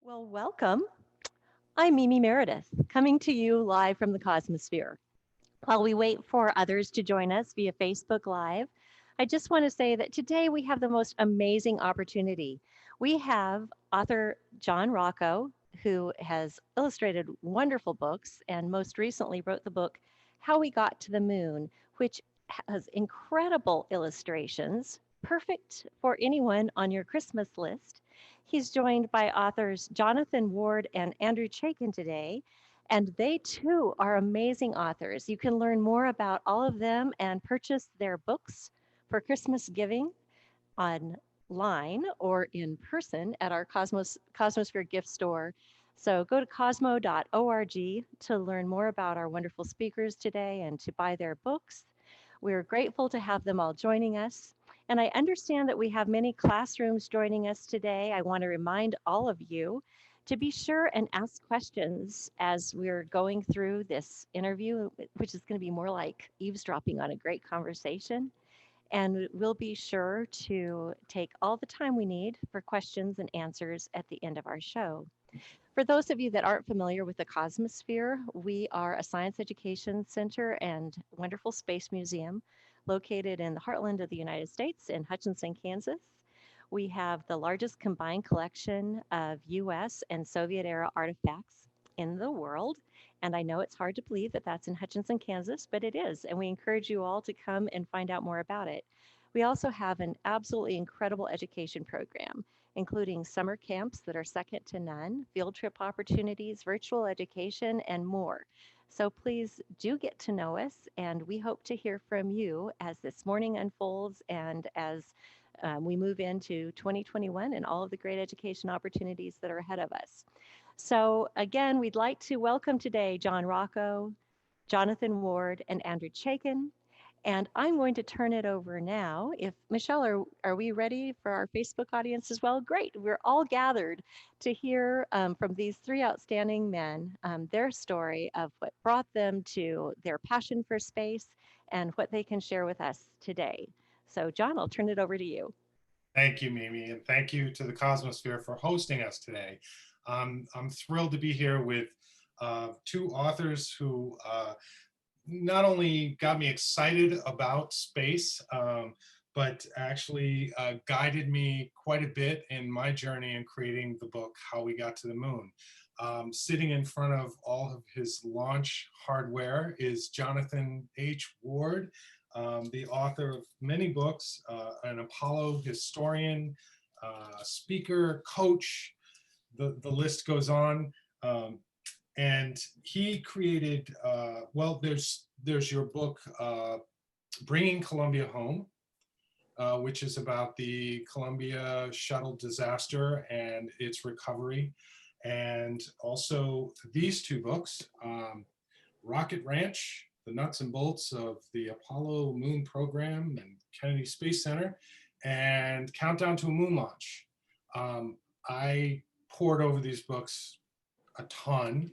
Well, welcome. I'm Mimi Meredith, coming to you live from the Cosmosphere. While we wait for others to join us via Facebook Live, I just want to say that today we have the most amazing opportunity. We have author John Rocco, who has illustrated wonderful books and most recently wrote the book How We Got to the Moon, which has incredible illustrations, perfect for anyone on your Christmas list. He's joined by authors Jonathan Ward and Andrew Chaikin today, and they too are amazing authors. You can learn more about all of them and purchase their books for Christmas giving online or in person at our Cosmosphere gift store. So go to cosmo.org to learn more about our wonderful speakers today and to buy their books. We're grateful to have them all joining us. And I understand that we have many classrooms joining us today. I want to remind all of you to be sure and ask questions as we're going through this interview, which is going to be more like eavesdropping on a great conversation. And we'll be sure to take all the time we need for questions and answers at the end of our show. For those of you that aren't familiar with the Cosmosphere, we are a science education center and wonderful space museum located in the heartland of the United States in Hutchinson, Kansas. We have the largest combined collection of US and Soviet era artifacts in the world. And I know it's hard to believe that that's in Hutchinson, Kansas, but it is. And we encourage you all to come and find out more about it. We also have an absolutely incredible education program, including summer camps that are second to none, field trip opportunities, virtual education, and more. So please do get to know us, and we hope to hear from you as this morning unfolds and as we move into 2021 and all of the great education opportunities that are ahead of us. So, again, we'd like to welcome today John Rocco, Jonathan Ward, and Andrew Chaikin. And I'm going to turn it over now. If Michelle, are we ready for our Facebook audience as well? Great. We're all gathered to hear from these three outstanding men their story of what brought them to their passion for space and what they can share with us today. So, John, I'll turn it over to you. Thank you, Mimi, and thank you to the Cosmosphere for hosting us today. I'm thrilled to be here with two authors who not only got me excited about space, but actually guided me quite a bit in my journey in creating the book, How We Got to the Moon. Sitting in front of all of his launch hardware is Jonathan H. Ward, the author of many books, an Apollo historian, speaker, coach, the list goes on. And he created, well, there's your book, Bringing Columbia Home, which is about the Columbia shuttle disaster and its recovery. And also these two books, Rocket Ranch, the nuts and bolts of the Apollo moon program and Kennedy Space Center, and Countdown to a Moon Launch. I poured over these books a ton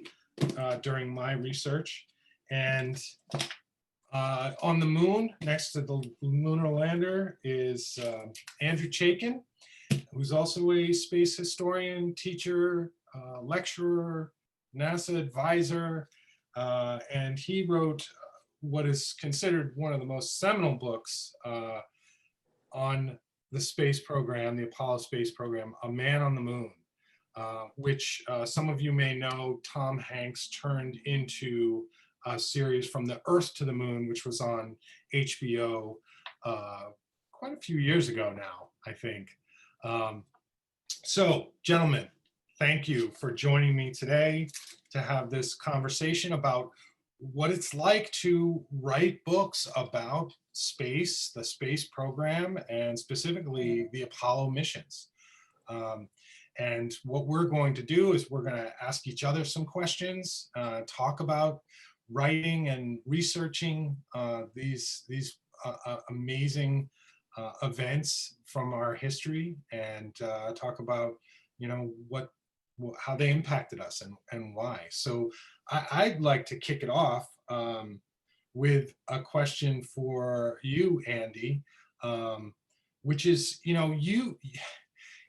during my research. And on the moon, next to the lunar lander, is Andrew Chaikin, who's also a space historian, teacher, lecturer, NASA advisor, and he wrote what is considered one of the most seminal books on the space program, the Apollo space program, A Man on the Moon, which some of you may know Tom Hanks turned into a series From the Earth to the Moon, which was on HBO quite a few years ago now, I think. So, gentlemen, thank you for joining me today to have this conversation about what it's like to write books about space, the space program, and specifically the Apollo missions. And what we're going to do is we're going to ask each other some questions, talk about writing and researching these amazing events from our history, and talk about, you know, how they impacted us and why. So I'd like to kick it off with a question for you, Andy, which is, you know,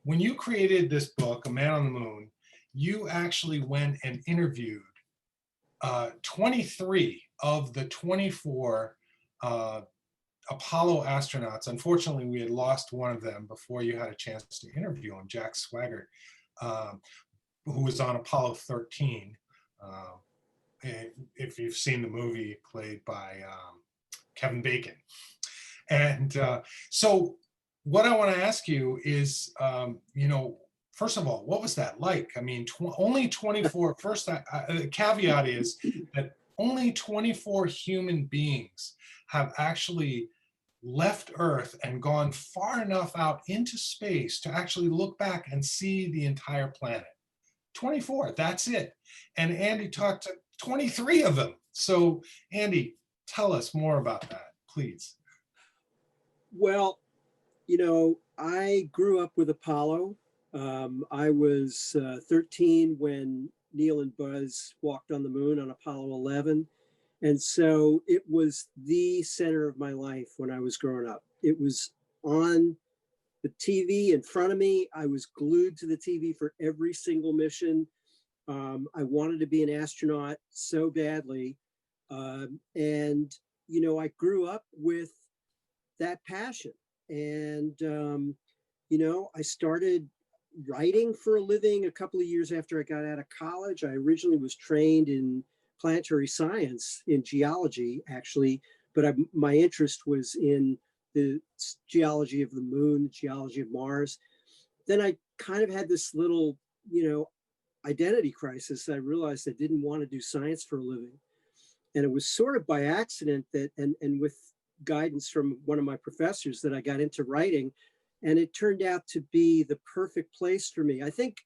when you created this book, A Man on the Moon, you actually went and interviewed 23 of the 24 Apollo astronauts. Unfortunately, we had lost one of them before you had a chance to interview him, Jack Swigert, um, who was on Apollo 13. If you've seen the movie, played by Kevin Bacon. And so what I want to ask you is, first of all, what was that like? I mean, only 24, first, the caveat is that only 24 human beings have actually left Earth and gone far enough out into space to actually look back and see the entire planet. 24, that's it. And Andy talked to 23 of them. So Andy, tell us more about that, please. Well, I grew up with Apollo. I was 13 when Neil and Buzz walked on the moon on Apollo 11. And so it was the center of my life when I was growing up. It was on the TV in front of me. I was glued to the TV for every single mission. I wanted to be an astronaut so badly. And, I grew up with that passion. And, I started writing for a living a couple of years after I got out of college. I originally was trained in planetary science, in geology, actually, but my interest was in the geology of the moon, the geology of Mars. Then I kind of had this little, identity crisis. I realized I didn't want to do science for a living. And it was sort of by accident that, and with guidance from one of my professors, that I got into writing. And it turned out to be the perfect place for me. I think,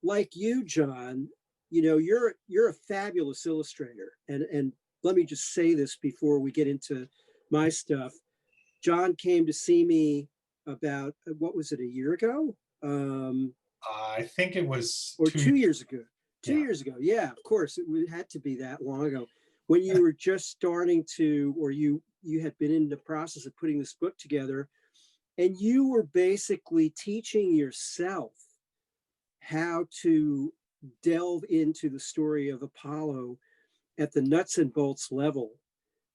like you, John, you're a fabulous illustrator. And let me just say this before we get into my stuff. John came to see me about, what was it, a year ago? I think it was or 2 years ago. 2 years ago. Yeah, of course. It had to be that long ago. When you were just starting to, or you had been in the process of putting this book together, and you were basically teaching yourself how to delve into the story of Apollo at the nuts and bolts level.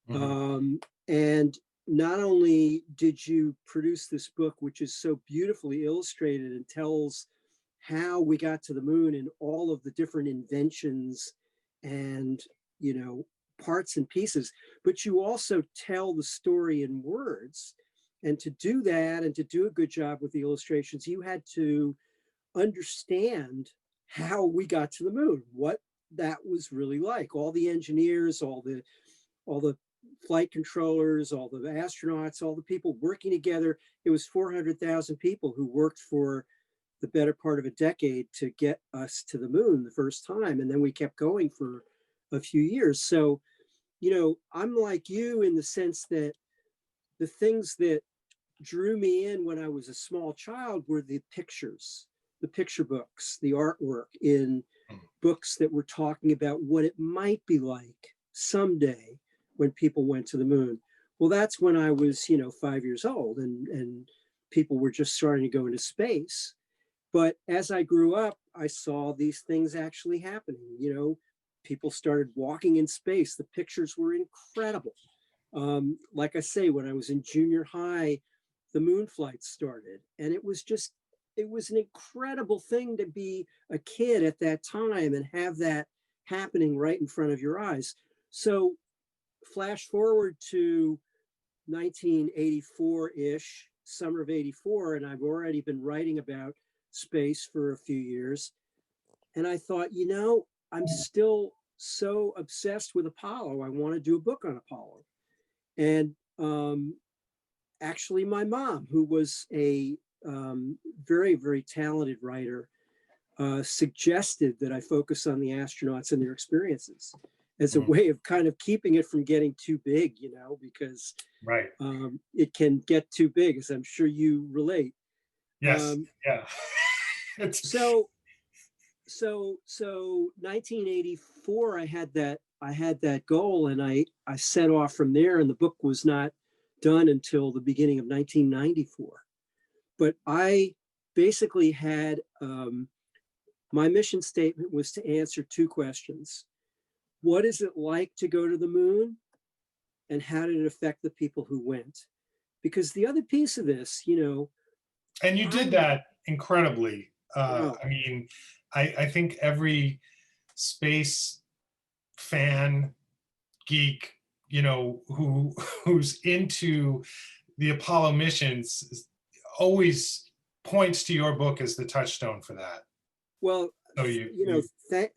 Mm-hmm. And not only did you produce this book, which is so beautifully illustrated and tells how we got to the moon and all of the different inventions and, parts and pieces, but you also tell the story in words. And to do that and to do a good job with the illustrations, you had to understand how we got to the moon, what that was really like. All the engineers, all the flight controllers, all the astronauts, all the people working together. It was 400,000 people who worked for the better part of a decade to get us to the moon the first time. And then we kept going for a few years. So, I'm like you in the sense that the things that drew me in when I was a small child were the pictures, the picture books, the artwork in books that were talking about what it might be like someday when people went to the moon. Well, that's when I was, 5 years old and people were just starting to go into space. But as I grew up, I saw these things actually happening. People started walking in space. The pictures were incredible. Like I say, when I was in junior high, the moon flights started. And it was an incredible thing to be a kid at that time and have that happening right in front of your eyes. So flash forward to 1984-ish, summer of 84, and I've already been writing about space for a few years. And I thought, I'm still so obsessed with Apollo. I want to do a book on Apollo. And actually my mom, who was a very, very talented writer, suggested that I focus on the astronauts and their experiences as a way of kind of keeping it from getting too big, because right. It can get too big, as I'm sure you relate. Yes. Yeah. So 1984, I had that goal, and I set off from there, and the book was not done until the beginning of 1994. But I basically had My mission statement was to answer two questions. What is it like to go to the moon? And how did it affect the people who went? Because the other piece of this, And you did that incredibly. Wow. I mean, I think every space fan, geek, who's into the Apollo missions always points to your book as the touchstone for that. Well, So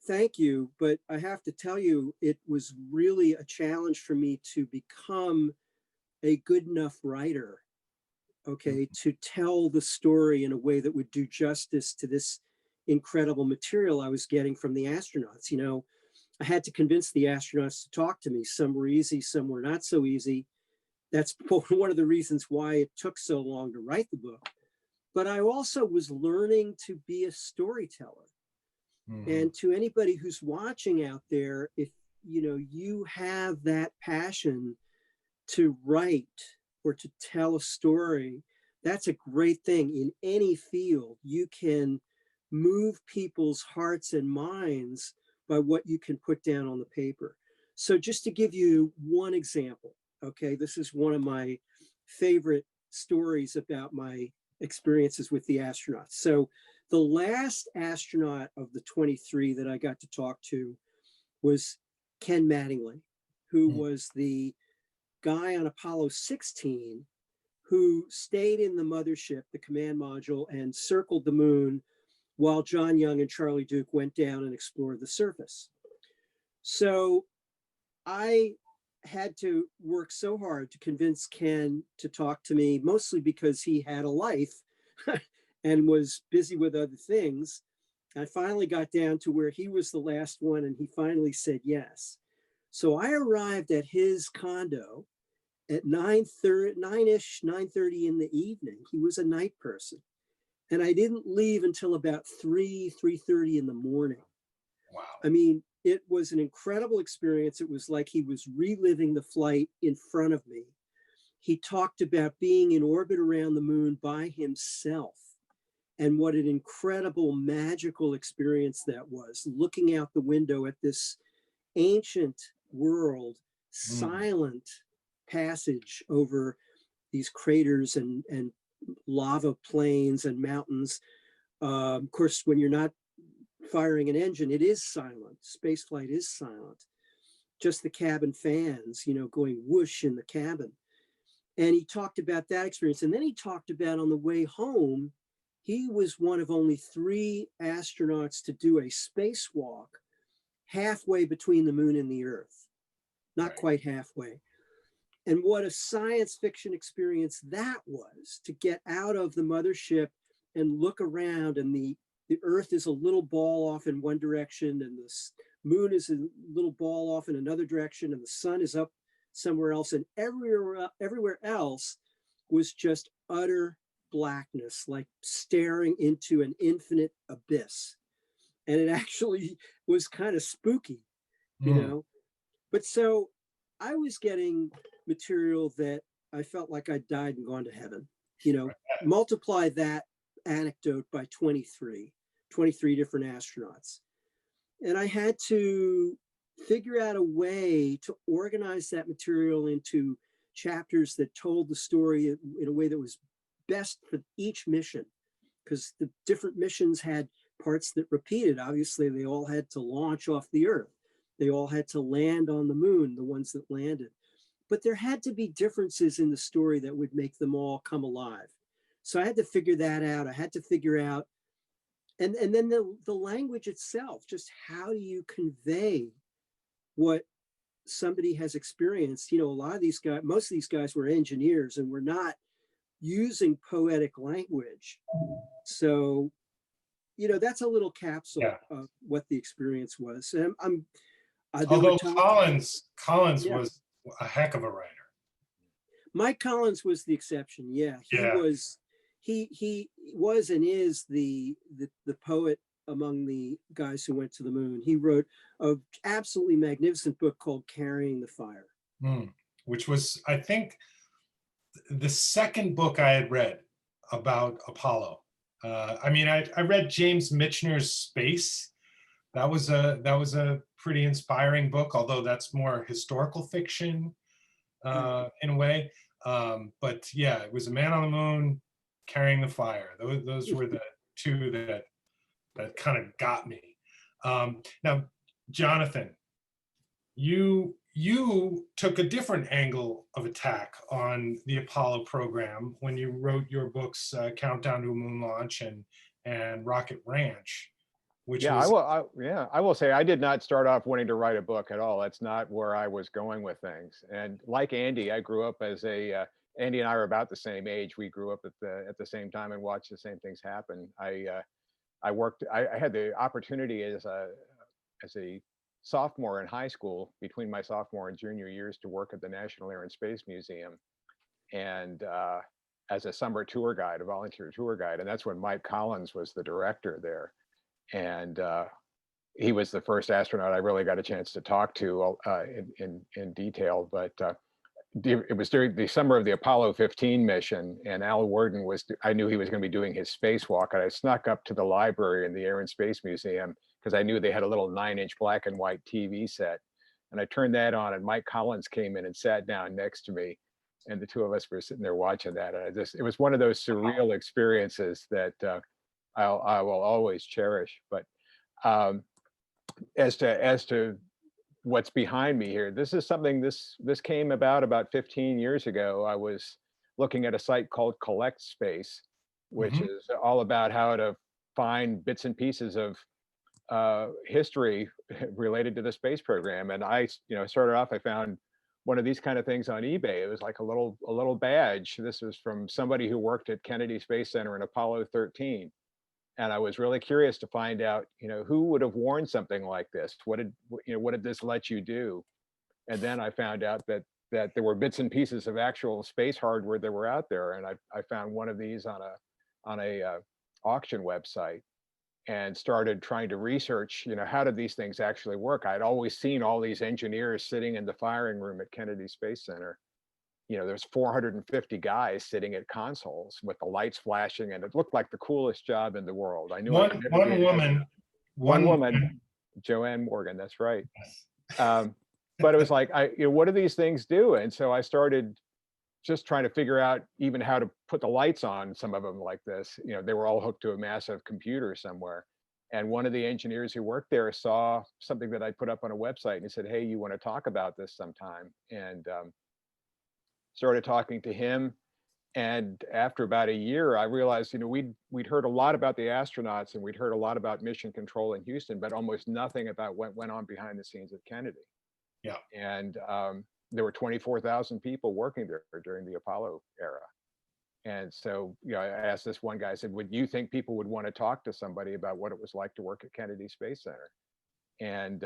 thank you. But I have to tell you, it was really a challenge for me to become a good enough writer, okay, to tell the story in a way that would do justice to this incredible material I was getting from the astronauts. I had to convince the astronauts to talk to me. Some were easy, some were not so easy. That's one of the reasons why it took so long to write the book. But I also was learning to be a storyteller. And to anybody who's watching out there, if you have that passion to write or to tell a story, that's a great thing in any field. You can move people's hearts and minds by what you can put down on the paper. So just to give you one example, okay, this is one of my favorite stories about my experiences with the astronauts. So the last astronaut of the 23 that I got to talk to was Ken Mattingly, who was the guy on Apollo 16 who stayed in the mothership, the command module, and circled the moon while John Young and Charlie Duke went down and explored the surface. So I had to work so hard to convince Ken to talk to me, mostly because he had a life and was busy with other things. I finally got down to where he was the last one, and he finally said yes. So I arrived at his condo at 9:30 in the evening. He was a night person. And I didn't leave until about 3:30 in the morning. Wow. I mean, it was an incredible experience. It was like he was reliving the flight in front of me. He talked about being in orbit around the moon by himself and what an incredible magical experience that was, looking out the window at this ancient world, silent passage over these craters and lava plains and mountains. Of course, when you're not firing an engine, it is silent. Spaceflight is silent. Just the cabin fans, going whoosh in the cabin. And he talked about that experience. And then he talked about on the way home, he was one of only 3 astronauts to do a spacewalk halfway between the moon and the Earth, not quite halfway. And what a science fiction experience that was, to get out of the mothership and look around, and the Earth is a little ball off in one direction, and the moon is a little ball off in another direction, and the sun is up somewhere else, and everywhere else was just utter blackness, like staring into an infinite abyss. And it actually was kind of spooky, But so I was getting material that I felt like I'd died and gone to heaven. Multiply that anecdote by 23 different astronauts. And I had to figure out a way to organize that material into chapters that told the story in a way that was best for each mission, because the different missions had parts that repeated. Obviously, they all had to launch off the Earth. They all had to land on the moon, the ones that landed. But there had to be differences in the story that would make them all come alive. So I had to figure that out. I had to figure out, and then the language itself, just how do you convey what somebody has experienced? A lot of these guys, most of these guys were engineers and were not using poetic language. So, that's a little capsule of what the experience was. And although Collins was a heck of a writer. Mike Collins was the exception. Yeah, he was and is the poet among the guys who went to the moon. He wrote an absolutely magnificent book called Carrying the Fire, which was, I think, the second book I had read about Apollo. I mean, I read James Michener's Space. That was a pretty inspiring book, although that's more historical fiction in a way. But yeah, it was A Man on the Moon, Carrying the Fire. Those were the two that kind of got me. Now, Jonathan, you took a different angle of attack on the Apollo program when you wrote your books, Countdown to a Moon Launch and Rocket Ranch, which Yeah, was I will say I did not start off wanting to write a book at all. That's not where I was going with things. And like Andy, I grew up as Andy and I are about the same age. We grew up at the same time and watched the same things happen. I had the opportunity as a sophomore in high school, between my sophomore and junior years, to work at the National Air and Space Museum, and as a summer tour guide, a volunteer tour guide. And that's when Mike Collins was the director there. And he was the first astronaut I really got a chance to talk to in detail. But it was during the summer of the Apollo 15 mission, and Al Worden I knew he was going to be doing his spacewalk, and I snuck up to the library in the Air and Space Museum because I knew they had a little 9-inch black and white TV set. And I turned that on, and Mike Collins came in and sat down next to me. And the two of us were sitting there watching that. And it was one of those surreal experiences that I will always cherish. But as to what's behind me here, this is something this came about 15 years ago. I was looking at a site called Collect Space, which Mhm. is all about how to find bits and pieces of history related to the space program. And I started off, I found one of these kind of things on eBay. It was like a little badge. This was from somebody who worked at Kennedy Space Center in Apollo 13. And I was really curious to find out, who would have worn something like this? What did this let you do? And then I found out that there were bits and pieces of actual space hardware that were out there. And I found one of these on a auction website, and started trying to research, how did these things actually work? I'd always seen all these engineers sitting in the firing room at Kennedy Space Center. There's 450 guys sitting at consoles with the lights flashing, and it looked like the coolest job in the world. I knew I could never be an astronaut. One woman, Joanne Morgan, that's right. But it was like, what do these things do? And so I started just trying to figure out even how to put the lights on some of them like this. They were all hooked to a massive computer somewhere. And one of the engineers who worked there saw something that I put up on a website, and he said, "Hey, you want to talk about this sometime?" And started talking to him. And after about a year, I realized, we'd heard a lot about the astronauts, and we'd heard a lot about mission control in Houston, but almost nothing about what went on behind the scenes at Kennedy. Yeah. And there were 24,000 people working there during the Apollo era. And so, I asked this one guy, I said, would you think people would want to talk to somebody about what it was like to work at Kennedy Space Center? And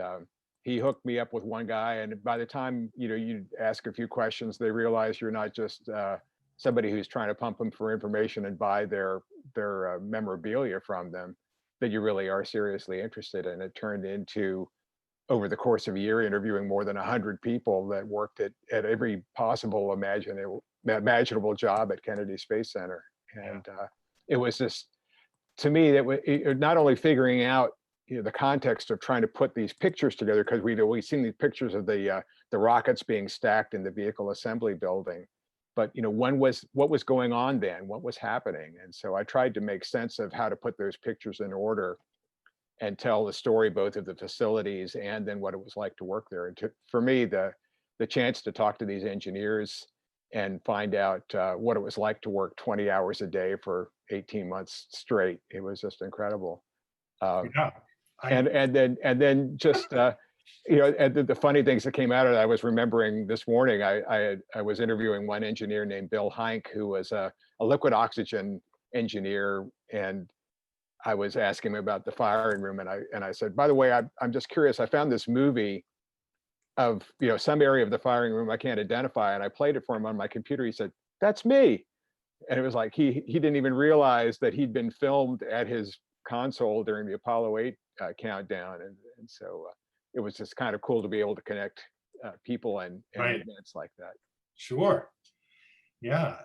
he hooked me up with one guy. And by the time, you ask a few questions, they realize you're not just somebody who's trying to pump them for information and buy their memorabilia from them, that you really are seriously interested. And it turned into, over the course of a year, interviewing more than 100 people that worked at every possible imaginable job at Kennedy Space Center. And it was just, to me, that not only figuring out the context of trying to put these pictures together, because we'd always seen these pictures of the rockets being stacked in the vehicle assembly building, but what was going on then, what was happening. And so I tried to make sense of how to put those pictures in order and tell the story both of the facilities and then what it was like to work there. And for me, the chance to talk to these engineers and find out what it was like to work 20 hours a day for 18 months straight, it was just incredible. Yeah. And then just and the funny things that came out of it, I was remembering this morning, I was interviewing one engineer named Bill Heinck, who was a liquid oxygen engineer, and I was asking him about the firing room, and I said, by the way, I'm just curious, I found this movie of some area of the firing room I can't identify, and I played it for him on my computer. He said, "That's me," and it was like he didn't even realize that he'd been filmed at his console during the Apollo 8 countdown, and so it was just kind of cool to be able to connect people and Right. events like that. Sure. Yeah.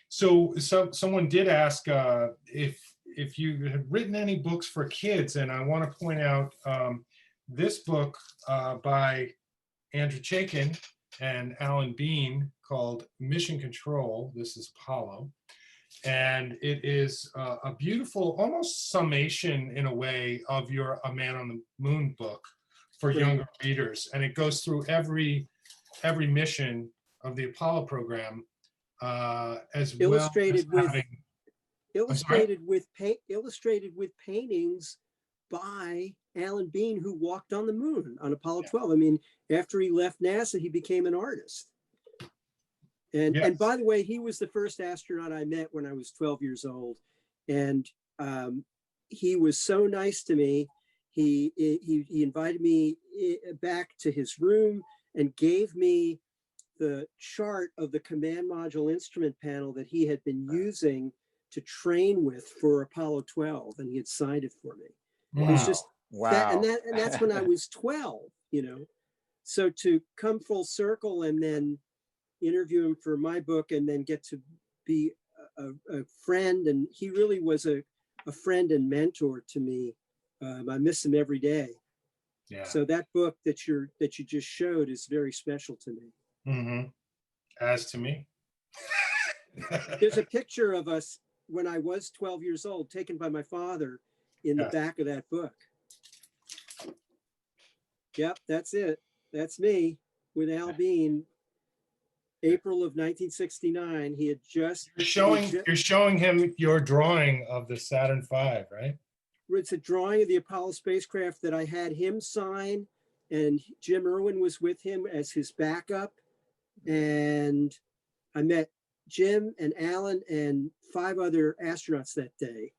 So someone did ask if you have written any books for kids, and I want to point out this book by Andrew Chaikin and Alan Bean called Mission Control. This is Apollo. And it is a beautiful, almost summation in a way of your A Man on the Moon book for younger readers. And it goes through every mission of the Apollo program, as Illustrated well as with having, illustrated with paintings by Alan Bean, who walked on the moon on Apollo 12. I mean, after he left NASA, he became an artist. And by the way, he was the first astronaut I met when I was 12 years old. And he was so nice to me. He invited me back to his room and gave me the chart of the command module instrument panel that he had been using to train with for Apollo 12. And he had signed it for me. wow. It was just that, Wow. and that's when I was 12, you know. So to come full circle and then interview him for my book and then get to be a friend, and he really was a friend and mentor to me. I miss him every day. Yeah. So that book that you just showed is very special to me. Mm-hmm. As to me. There's a picture of us when I was 12 years old, taken by my father, in the back of that book. Yep, that's it. That's me with Al Bean. April of 1969. He had just You're showing him your drawing of the Saturn V, right? It's a drawing of the Apollo spacecraft that I had him sign, and Jim Irwin was with him as his backup. And I met Jim and Alan and 5 other astronauts that day,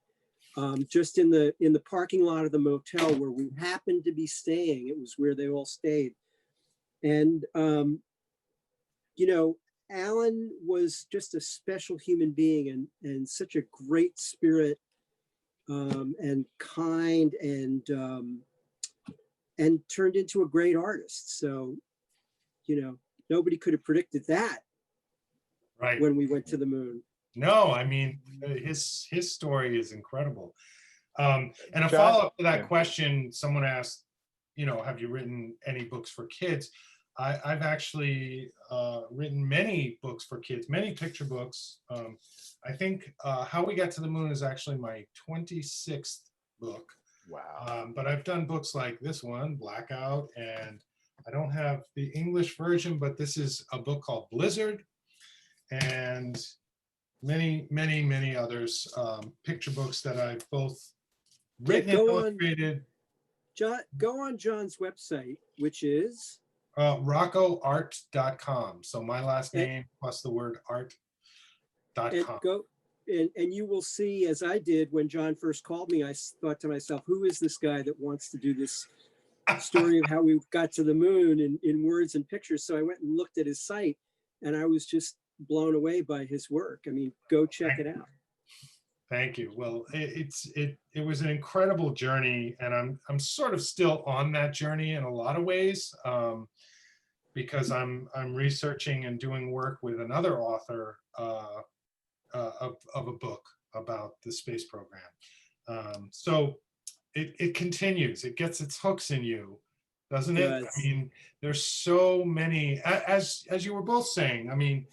just in the parking lot of the motel where we happened to be staying. It was where they all stayed. And you know, Alan was just a special human being and such a great spirit, and kind, and turned into a great artist. So, you know, nobody could have predicted that Right. when we went to the moon. No, I mean, his story is incredible. And a John, follow-up to that yeah. question, someone asked, you know, have you written any books for kids? I've actually written many books for kids, many picture books. I think How We Got to the Moon is actually my 26th book. Wow. But I've done books like this one, Blackout, and I don't have the English version, but this is a book called Blizzard, and many, many, many others, picture books that I've both written and illustrated. Go on John's website, which is RoccoArt.com. So my last name plus the word art.com. And you will see, as I did when John first called me, I thought to myself, who is this guy that wants to do this story of how we got to the moon in words and pictures? So I went and looked at his site, and I was just blown away by his work. I mean, go check it out. Thank you. Well, it was an incredible journey, and I'm sort of still on that journey in a lot of ways, because I'm researching and doing work with another author of a book about the space program. So it continues. It gets its hooks in you, doesn't it? I mean, there's so many, as you were both saying. I mean,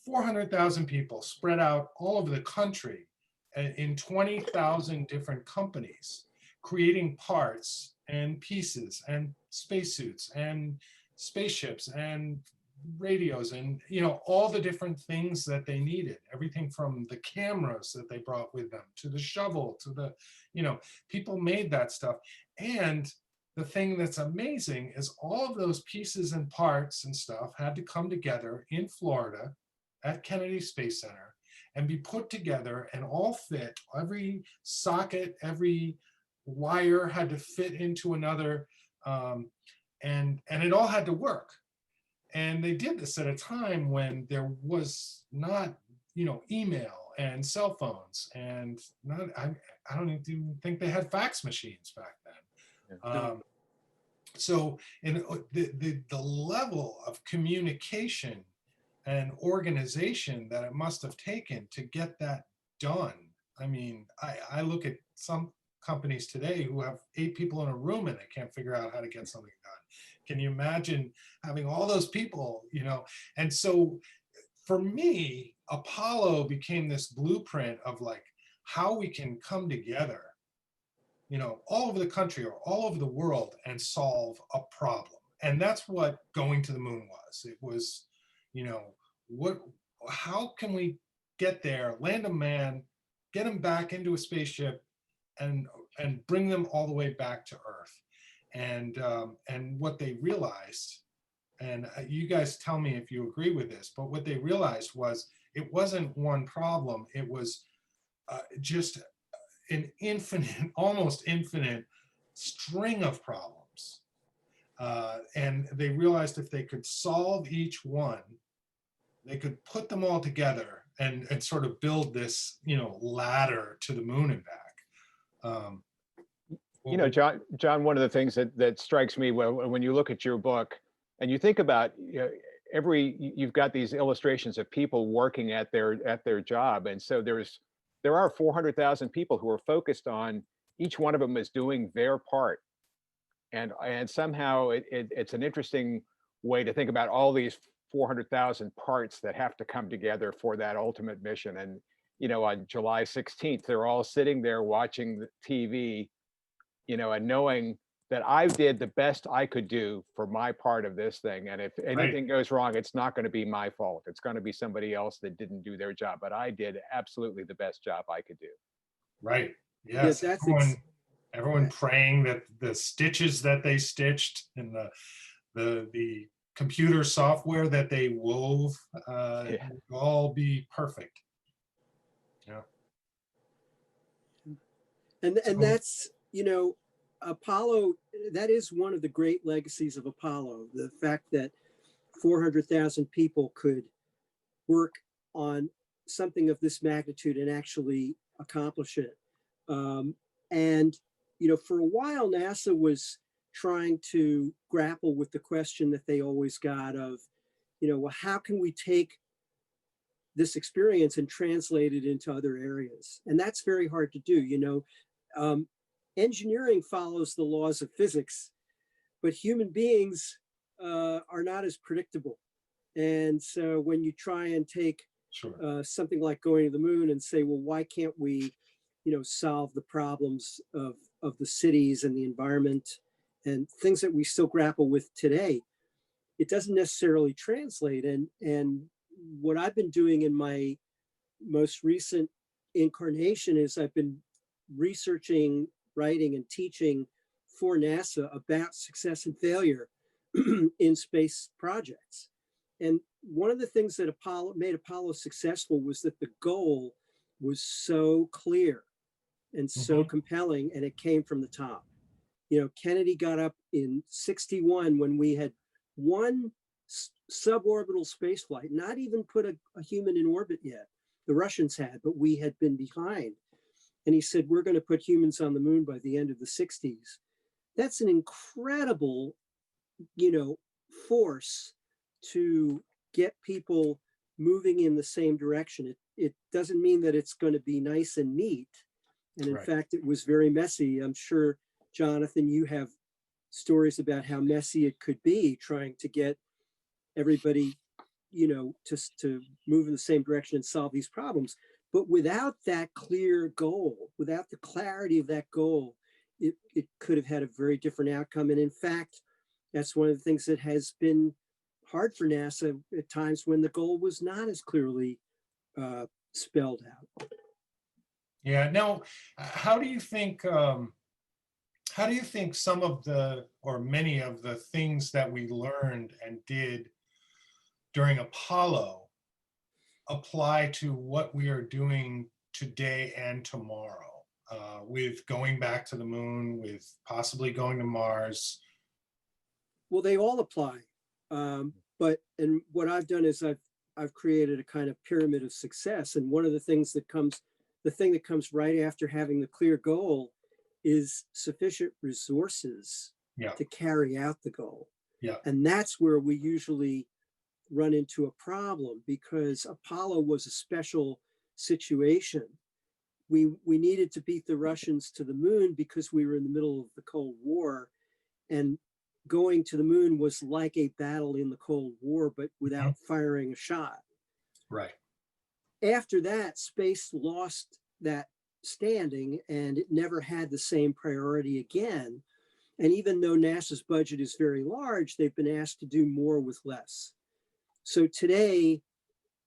400,000 people spread out all over the country in 20,000 different companies, creating parts and pieces and spacesuits and spaceships and radios and, you know, all the different things that they needed, everything from the cameras that they brought with them to the shovel to the, you know, people made that stuff. And the thing that's amazing is all of those pieces and parts and stuff had to come together in Florida at Kennedy Space Center and be put together and all fit. Every socket, every wire had to fit into another, and it all had to work. And they did this at a time when there was not, you know, email and cell phones, and not, I don't even think they had fax machines back then. Yeah. So in the level of communication and organization that it must have taken to get that done. I mean, I look at some companies today who have 8 people in a room and they can't figure out how to get something done. Can you imagine having all those people, you know? And so for me, Apollo became this blueprint of like how we can come together, you know, all over the country or all over the world and solve a problem. And that's what going to the moon was. It was, you know, how can we get there, land a man, get him back into a spaceship, and bring them all the way back to Earth. And what they realized, and you guys tell me if you agree with this, but what they realized was it wasn't one problem. It was just an infinite, almost infinite string of problems. And they realized if they could solve each one, they could put them all together and sort of build this, you know, ladder to the moon and back. You know, John, one of the things that strikes me when you look at your book and you think about, you know, you've got these illustrations of people working at their job, and so there are 400,000 people who are focused on, each one of them is doing their part, and somehow it's an interesting way to think about all these 400,000 parts that have to come together for that ultimate mission. And you know, on July 16th, they're all sitting there watching the TV, you know, and knowing that I did the best I could do for my part of this thing. And if anything goes wrong, it's not going to be my fault. It's going to be somebody else that didn't do their job. But I did absolutely the best job I could do. Right. Yes. Yeah, Everyone praying that the stitches that they stitched and the computer software that they wove would all be perfect. Yeah. And that's, you know, Apollo, that is one of the great legacies of Apollo, the fact that 400,000 people could work on something of this magnitude and actually accomplish it. And, you know, for a while, NASA was trying to grapple with the question that they always got of, you know, well, how can we take this experience and translate it into other areas? And that's very hard to do, you know. Engineering follows the laws of physics, but human beings are not as predictable. And so when you try and take something like going to the moon and say, well, why can't we, you know, solve the problems of the cities and the environment and things that we still grapple with today, it doesn't necessarily translate. And what I've been doing in my most recent incarnation is I've been researching, writing, and teaching for NASA about success and failure in space projects. And one of the things that made Apollo successful was that the goal was so clear and so compelling, and it came from the top. You know, Kennedy got up in '61 when we had one suborbital space flight, not even put a human in orbit yet. The Russians had, but we had been behind. And he said, we're going to put humans on the moon by the end of the 60s. That's an incredible, you know, force to get people moving in the same direction. It doesn't mean that it's going to be nice and neat. And in fact, it was very messy. I'm sure, Jonathan, you have stories about how messy it could be trying to get everybody, you know, to move in the same direction and solve these problems. But without that clear goal, without the clarity of that goal, it could have had a very different outcome. And in fact, that's one of the things that has been hard for NASA at times when the goal was not as clearly spelled out. Yeah. Now, how do you think some of the, or many of the things that we learned and did during Apollo apply to what we are doing today and tomorrow, with going back to the moon, with possibly going to Mars? Well, they all apply. And what I've done is I've created a kind of pyramid of success. And one of the things that comes, the thing that comes right after having the clear goal is sufficient resources to carry out the goal. Yeah. And that's where we usually run into a problem, because Apollo was a special situation. we needed to beat the Russians to the moon because we were in the middle of the Cold War, and going to the moon was like a battle in the Cold War, but without firing a shot. Right. After that, space lost that standing and it never had the same priority again. And even though NASA's budget is very large, they've been asked to do more with less. So today,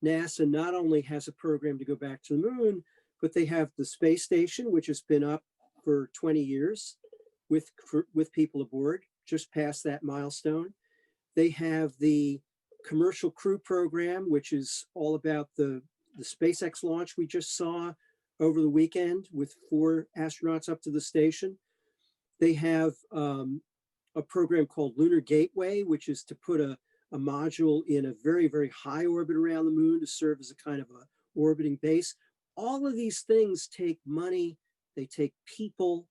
NASA not only has a program to go back to the moon, but they have the space station, which has been up for 20 years with people aboard, just past that milestone. They have the commercial crew program, which is all about the SpaceX launch we just saw over the weekend with 4 astronauts up to the station. They have a program called Lunar Gateway, which is to put a module in a very, very high orbit around the moon to serve as a kind of a orbiting base. All of these things take money, they take people,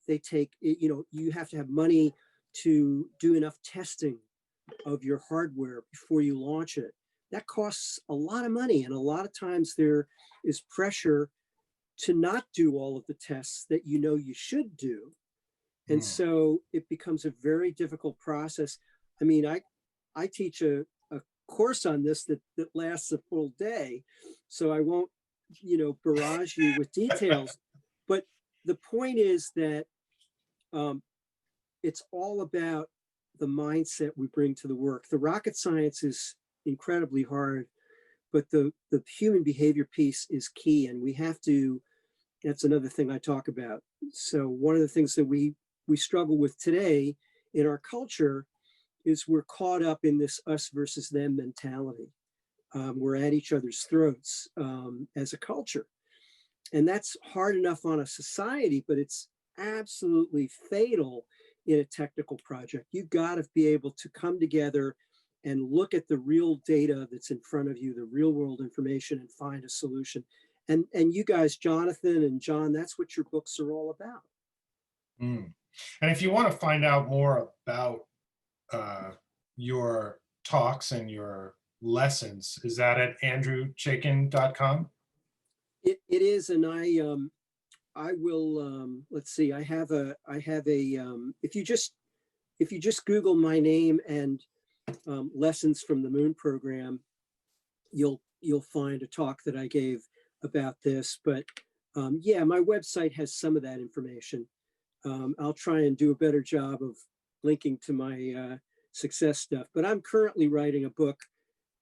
they take, you have to have money to do enough testing of your hardware before you launch it. That costs a lot of money. And a lot of times there is pressure to not do all of the tests that you should do. And so it becomes a very difficult process. I mean, I teach a course on this that lasts a full day, so I won't, barrage you with details. But the point is that it's all about the mindset we bring to the work. The rocket science is incredibly hard, but the human behavior piece is key, and we have to. That's another thing I talk about. So one of the things that we struggle with today in our culture is we're caught up in this us versus them mentality. We're at each other's throats as a culture. And that's hard enough on a society, but it's absolutely fatal in a technical project. You've got to be able to come together and look at the real data that's in front of you, the real world information, and find a solution. And you guys, Jonathan and John, that's what your books are all about. And if you want to find out more about your talks and your lessons, is that at andrewchaikin.com? It is, and I will let's see. I have a if you just Google my name and lessons from the moon program, you'll find a talk that I gave about this. But yeah, my website has some of that information. I'll try and do a better job of linking to my success stuff. But I'm currently writing a book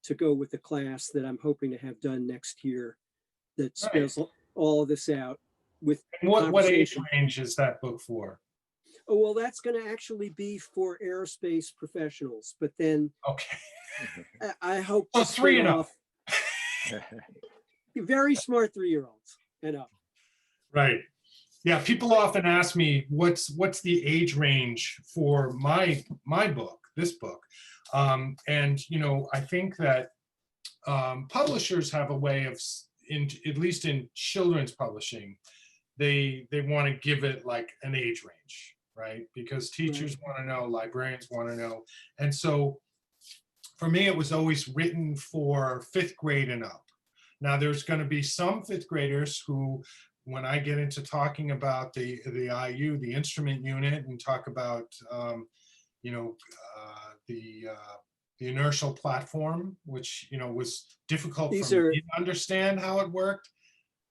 to go with the class that I'm hoping to have done next year that spells all of this out with what age range is that book for? Oh, well, that's going to actually be for aerospace professionals, but then okay, I hope so 3 and up. Very smart 3-year-olds and up. Right. Yeah, people often ask me what's the age range for my book, this book, and I think that publishers have a way of, at least in children's publishing, they want to give it like an age range, right? Because teachers want to know, librarians want to know, and so for me, it was always written for 5th grade and up. Now, there's going to be some 5th graders who, when I get into talking about the IU, the instrument unit, and talk about the inertial platform, which was difficult for me to understand how it worked.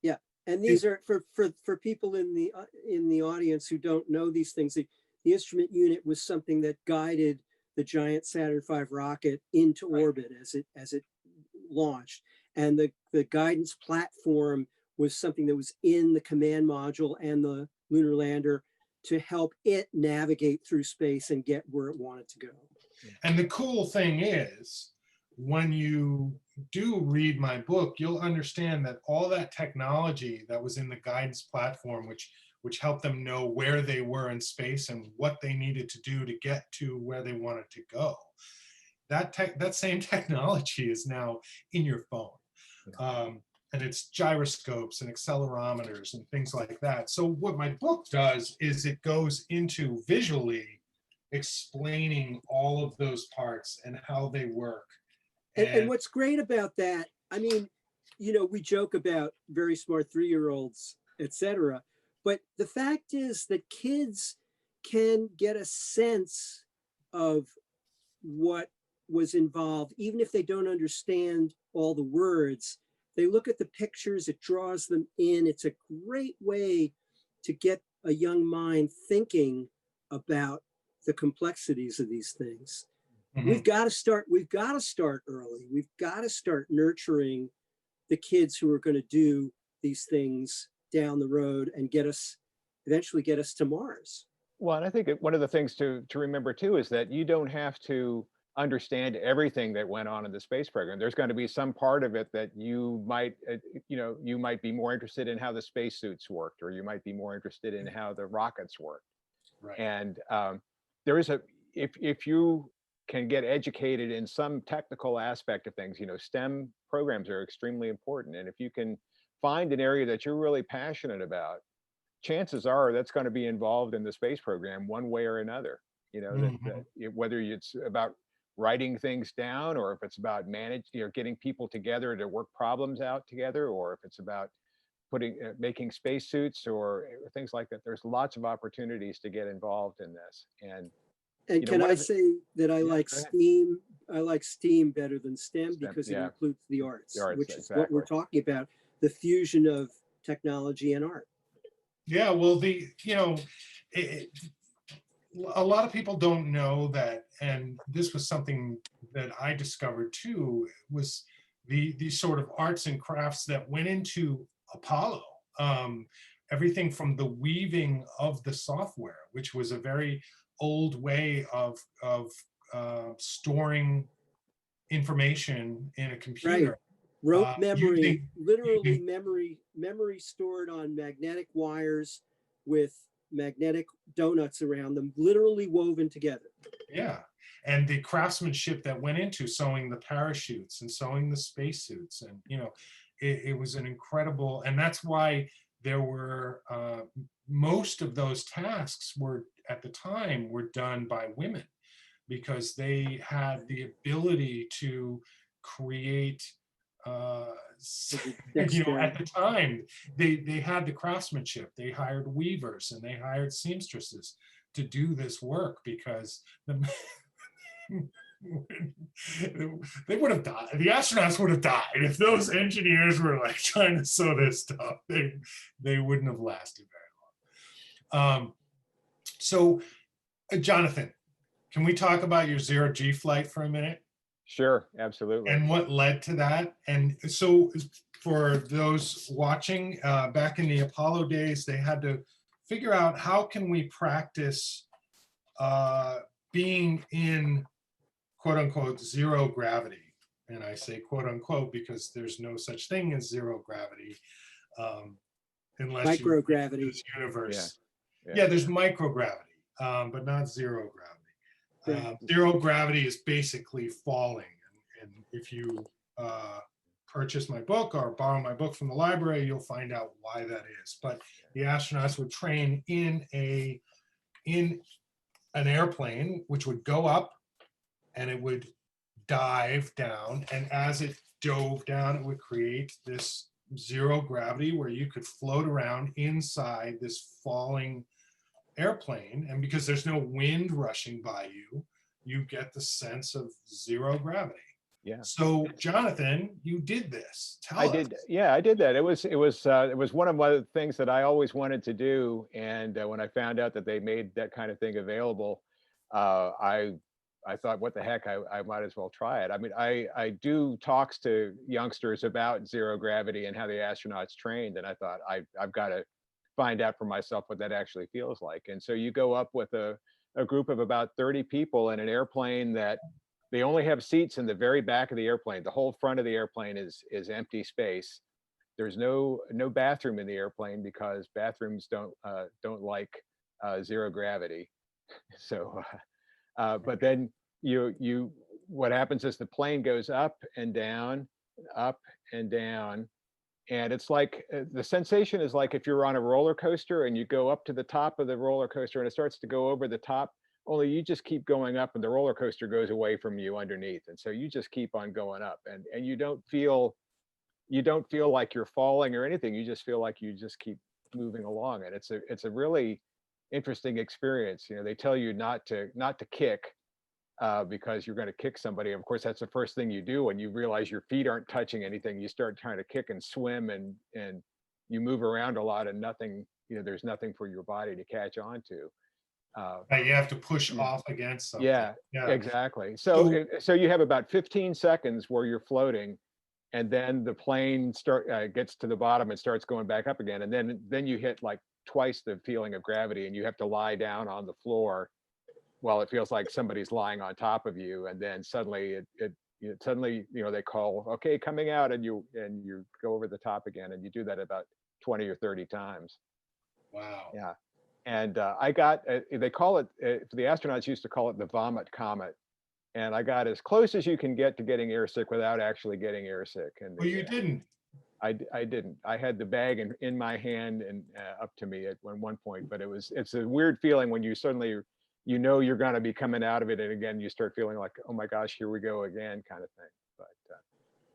Yeah, and these are for people in the audience who don't know these things. The instrument unit was something that guided the giant Saturn V rocket into orbit as it launched, and the guidance platform was something that was in the command module and the lunar lander to help it navigate through space and get where it wanted to go. And the cool thing is, when you do read my book, you'll understand that all that technology that was in the guidance platform, which helped them know where they were in space and what they needed to do to get to where they wanted to go, that same technology is now in your phone. And it's gyroscopes and accelerometers and things like that. So what my book does is it goes into visually explaining all of those parts and how they work. And what's great about that, I mean, you know, we joke about very smart 3-year-olds, etc. But the fact is that kids can get a sense of what was involved, even if they don't understand all the words. They look at the pictures, it draws them in. It's a great way to get a young mind thinking about the complexities of these things. Mhm. We've got to start early. We've got to start nurturing the kids who are going to do these things down the road and eventually get us to Mars. Well, and I think one of the things to remember too is that you don't have to understand everything that went on in the space program. There's going to be some part of it that you might, you might be more interested in how the spacesuits worked, or you might be more interested in how the rockets worked. Right. And there is if you can get educated in some technical aspect of things, STEM programs are extremely important. And if you can find an area that you're really passionate about, chances are that's going to be involved in the space program one way or another. Whether it's about writing things down, or if it's about getting people together to work problems out together, or if it's about making spacesuits or things like that. There's lots of opportunities to get involved in this. And can I say that I like go ahead. STEAM? I like STEAM better than STEM STEM, because it yeah. includes the arts, which is what exactly. we're talking about, the fusion of technology and art. Yeah, well, a lot of people don't know that, and this was something that I discovered too, was these sort of arts and crafts that went into Apollo. Everything from the weaving of the software, which was a very old way of storing information in a computer. Right. Rote memory, literally using memory stored on magnetic wires with magnetic donuts around them, literally woven together. Yeah. And the craftsmanship that went into sewing the parachutes and sewing the spacesuits. And, it was an incredible, and that's why there were, most of those tasks at the time were done by women, because they had the ability to create, at the time, they had the craftsmanship. They hired weavers and they hired seamstresses to do this work, because they would have died. The astronauts would have died if those engineers were like trying to sew this stuff. They wouldn't have lasted very long. So, Jonathan, can we talk about your zero-G flight for a minute? Sure, absolutely. And what led to that? And so for those watching, back in the Apollo days, they had to figure out, how can we practice being in quote unquote zero gravity? And I say quote unquote because there's no such thing as zero gravity, unless microgravity you this universe. Yeah. There's microgravity, but not zero gravity. Zero gravity is basically falling. And if you purchase my book or borrow my book from the library, you'll find out why that is. But the astronauts would train in an airplane, which would go up and it would dive down. And as it dove down, it would create this zero gravity where you could float around inside this falling airplane. And because there's no wind rushing by you, you get the sense of zero gravity. Yeah. So, Jonathan, you did this. Tell us. I did that. It was one of my things that I always wanted to do. And when I found out that they made that kind of thing available, I thought, what the heck, I might as well try it. I mean, I do talks to youngsters about zero gravity and how the astronauts trained. And I thought, I've got to find out for myself what that actually feels like. And so you go up with a group of about 30 people in an airplane that they only have seats in the very back of the airplane. The whole front of the airplane is empty space. There's no bathroom in the airplane because bathrooms don't like zero gravity. So, but then what happens is the plane goes up and down, and it's like the sensation is like if you're on a roller coaster and you go up to the top of the roller coaster and it starts to go over the top, only you just keep going up and the roller coaster goes away from you underneath. And so you just keep on going up and you don't feel you don't feel like you're falling or anything. You just feel like you just keep moving along, and it's a really interesting experience. You know, they tell you not to kick, because you're going to kick somebody. Of course, that's the first thing you do when you realize your feet aren't touching anything. You start trying to kick and swim, and you move around a lot, and nothing, you know, there's nothing for your body to catch on to. You have to push Yeah. off against something. Yeah, Yeah. exactly. So- So you have about 15 seconds where you're floating, and then the plane gets to the bottom and starts going back up again, and then you hit like twice the feeling of gravity, and you have to lie down on the floor while it feels like somebody's lying on top of you, and then suddenly suddenly, you know, they call, okay, coming out, and you go over the top again, and you do that about 20 or 30 times. Wow. Yeah. And I got, they call it, the astronauts used to call it the Vomit Comet. And I got as close as you can get to getting airsick without actually getting airsick. And Well, you didn't. I didn't. I had the bag in my hand and up to me at one point, but it's a weird feeling when you suddenly, you know, you're going to be coming out of it. And again, you start feeling like, oh my gosh, here we go again, kind of thing. But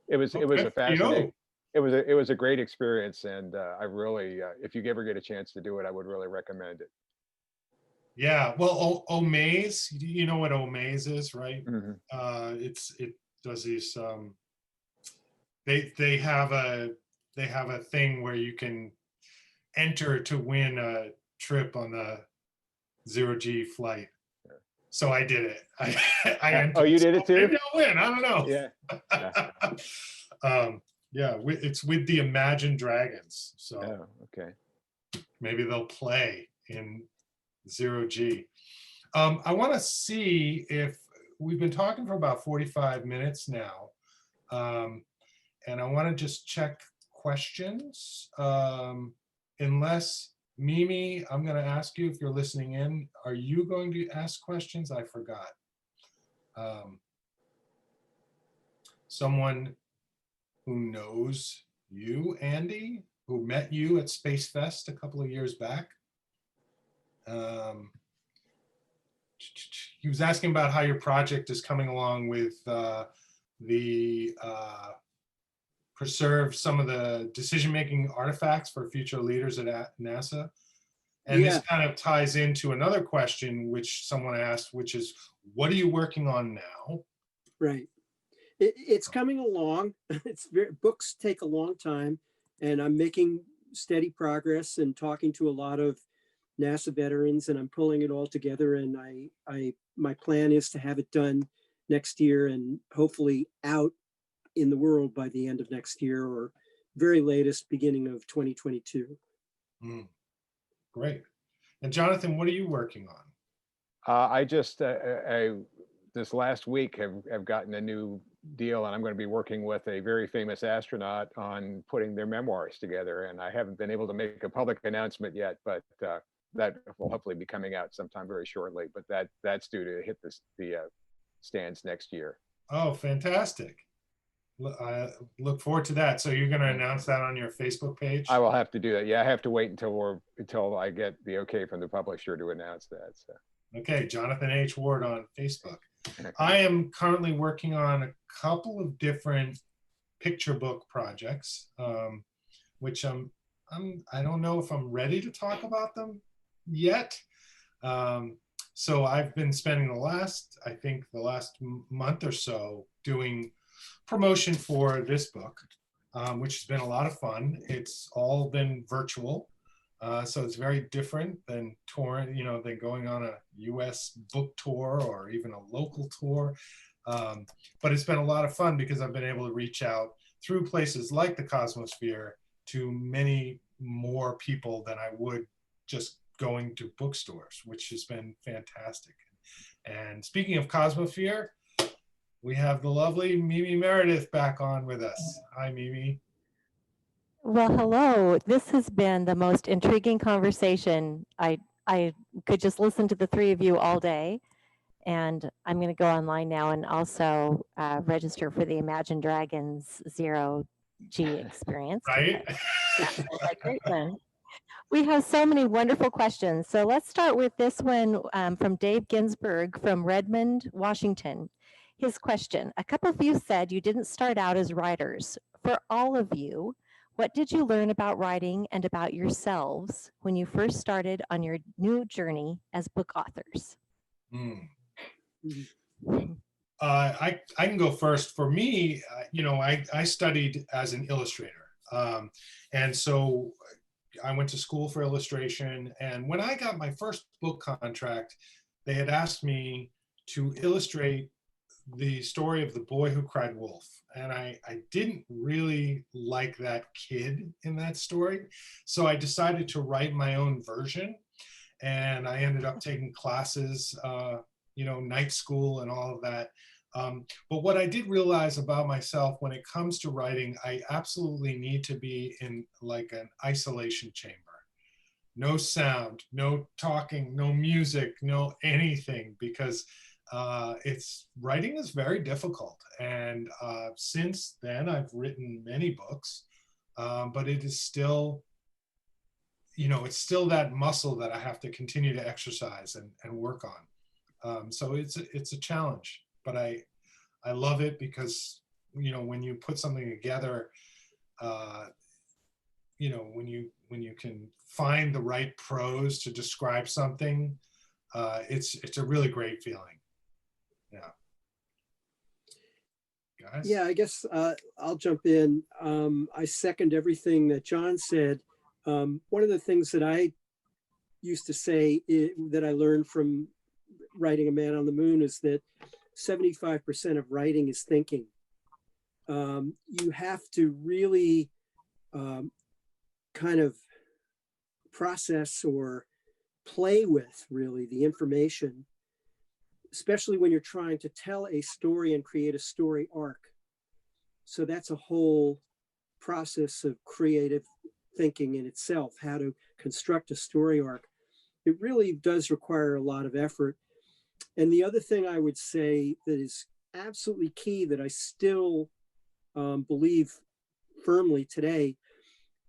it was Good a for you. fascinating, it was a great experience. And I really, if you ever get a chance to do it, I would really recommend it. Yeah. Well, Omaze, you know what Omaze is, right? Mhm. It does these. They have a thing where you can enter to win a trip on the 0G flight. So I did it. I entered. Oh, you did it too? Maybe I'll win. I don't know. Yeah. Yeah, it's with the Imagine Dragons. So Oh, okay. maybe they'll play in 0G. I want to see if we've been talking for about 45 minutes now. And I want to just check questions. Unless Mimi, I'm going to ask you if you're listening in. Are you going to ask questions? I forgot. Someone who knows you, Andy, who met you at Space Fest a couple of years back. He was asking about how your project is coming along with preserve some of the decision-making artifacts for future leaders at NASA. And Yeah. this kind of ties into another question which someone asked, which is, what are you working on now? Right. It's coming along. Books take a long time, and I'm making steady progress and talking to a lot of NASA veterans, and I'm pulling it all together. And my plan is to have it done next year and hopefully out in the world by the end of next year, or very latest beginning of 2022. Great. And Jonathan, what are you working on? I just this last week have gotten a new deal, and I'm going to be working with a very famous astronaut on putting their memoirs together. And I haven't been able to make a public announcement yet, but that will hopefully be coming out sometime very shortly. But that's due to hit the stands next year. Oh, fantastic. I look forward to that. So you're going to announce that on your Facebook page? I will have to do that. Yeah, I have to wait until I get the okay from the publisher to announce that. So. Okay, Jonathan H. Ward on Facebook. I am currently working on a couple of different picture book projects, which I don't know if I'm ready to talk about them yet. So I've been spending the last month or so doing promotion for this book, which has been a lot of fun. It's all been virtual. So it's very different than than going on a US book tour or even a local tour. But it's been a lot of fun because I've been able to reach out through places like the Cosmosphere to many more people than I would just going to bookstores, which has been fantastic. And speaking of Cosmosphere, we have the lovely Mimi Meredith back on with us. Hi, Mimi. Well, hello. This has been the most intriguing conversation. I could just listen to the three of you all day. And I'm going to go online now and also register for the Imagine Dragons 0G experience. Right? That's a great one. We have so many wonderful questions. So let's start with this one from Dave Ginsburg from Redmond, Washington. His question, a couple of you said you didn't start out as writers. For all of you, what did you learn about writing and about yourselves when you first started on your new journey as book authors? Mm. Mhm. I can go first. For me, I studied as an illustrator. And so I went to school for illustration. And when I got my first book contract, they had asked me to illustrate the story of the boy who cried wolf. And I didn't really like that kid in that story. So I decided to write my own version. And I ended up taking classes, night school and all of that. But what I did realize about myself when it comes to writing, I absolutely need to be in like an isolation chamber. No sound, no talking, no music, no anything, because it's writing is very difficult. And since then, I've written many books, but it is still, it's still that muscle that I have to continue to exercise and work on. So it's a challenge, but I love it because, when you put something together, when you can find the right prose to describe something, it's a really great feeling. Yeah. Guys? Yeah, I guess I'll jump in. I second everything that John said. One of the things that I used to say that I learned from writing A Man on the Moon is that 75% of writing is thinking. You have to really kind of process or play with really the information, especially when you're trying to tell a story and create a story arc. So that's a whole process of creative thinking in itself, how to construct a story arc. It really does require a lot of effort. And the other thing I would say that is absolutely key that I still believe firmly today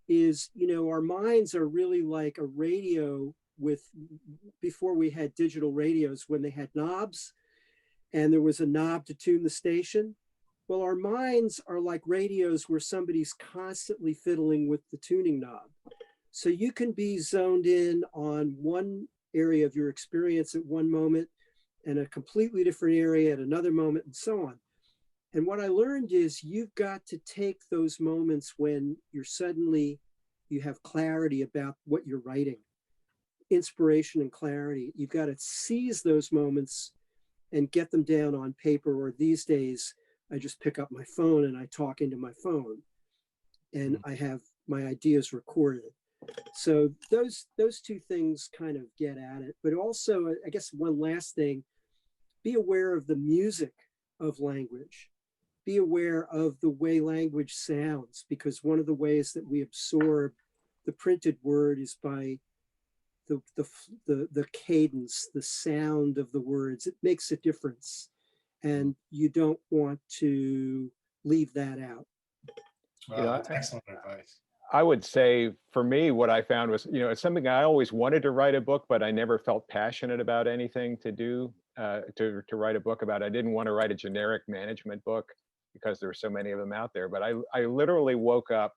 is, our minds are really like a radio before we had digital radios, when they had knobs and there was a knob to tune the station. Well, our minds are like radios where somebody's constantly fiddling with the tuning knob. So you can be zoned in on one area of your experience at one moment and a completely different area at another moment, and so on. And what I learned is you've got to take those moments when you have clarity about what you're writing, inspiration and clarity. You've got to seize those moments and get them down on paper, or these days, I just pick up my phone and I talk into my phone and I have my ideas recorded. So those two things kind of get at it. But also, I guess one last thing, be aware of the music of language. Be aware of the way language sounds, because one of the ways that we absorb the printed word is by the cadence, the sound of the words. It makes a difference, and you don't want to leave that out. Wow, that's excellent advice. I would say for me, what I found was, it's something I always wanted to write a book, but I never felt passionate about anything to do, to write a book about. I didn't want to write a generic management book because there were so many of them out there. But I literally woke up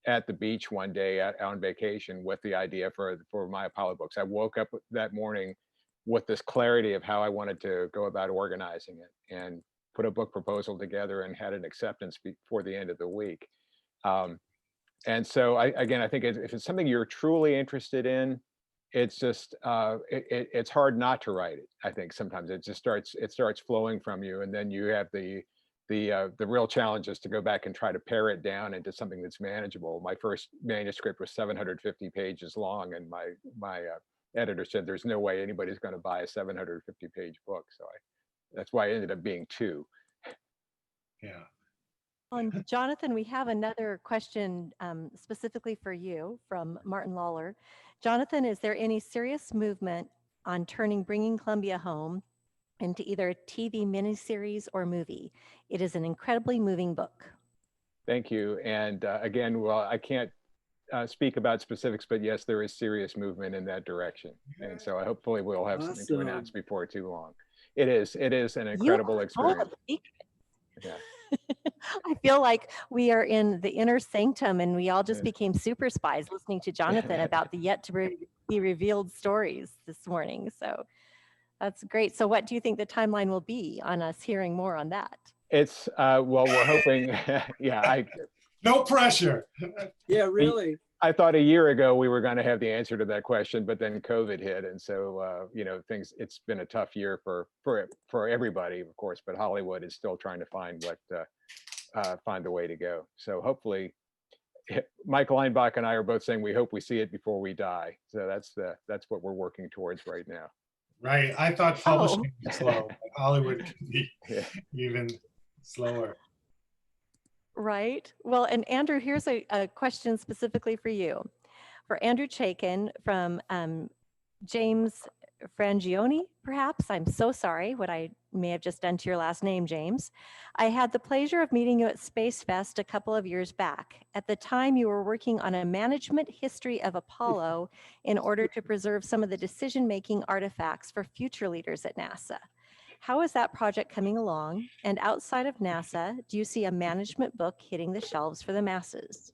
at the beach one day on vacation with the idea for my Apollo books. I woke up that morning with this clarity of how I wanted to go about organizing it, and put a book proposal together and had an acceptance before the end of the week. And so I think if it's something you're truly interested in, it's just it's hard not to write it. I think sometimes it starts flowing from you, and then you have the real challenge is to go back and try to pare it down into something that's manageable. My first manuscript was 750 pages long, and my editor said there's no way anybody's going to buy a 750-page book. So that's why I ended up being 2. Yeah. And Jonathan, we have another question specifically for you from Martin Lawler. Jonathan, is there any serious movement on turning Bringing Columbia Home into either a TV miniseries or movie? It is an incredibly moving book. Thank you. And again, well, I can't speak about specifics, but yes, there is serious movement in that direction. And so hopefully we'll have something to announce before too long. It is an incredible experience. Yeah. I feel like we are in the inner sanctum and we all just Yeah. became super spies listening to Jonathan about the yet to be revealed stories this morning. So that's great. So what do you think the timeline will be on us hearing more on that? It's well, we're hoping. Yeah, No pressure. Yeah, really. I thought a year ago we were going to have the answer to that question, but then COVID hit, and so you know, things. It's been a tough year for everybody, of course, but Hollywood is still trying to find find the way to go. So hopefully, Mike Leinbach and I are both saying we hope we see it before we die. So that's what we're working towards right now. Right. I thought Oh, publishing was slow, but Hollywood can be Yeah. even slower. right. Well, and Andrew, here's a question specifically for you. For Andrew Chaikin from James Frangioni, perhaps. I'm so sorry what I may have just done to your last name, James. I had the pleasure of meeting you at Space Fest a couple of years back. At the time, you were working on a management history of Apollo in order to preserve some of the decision-making artifacts for future leaders at NASA. How is that project coming along? And outside of NASA, do you see a management book hitting the shelves for the masses?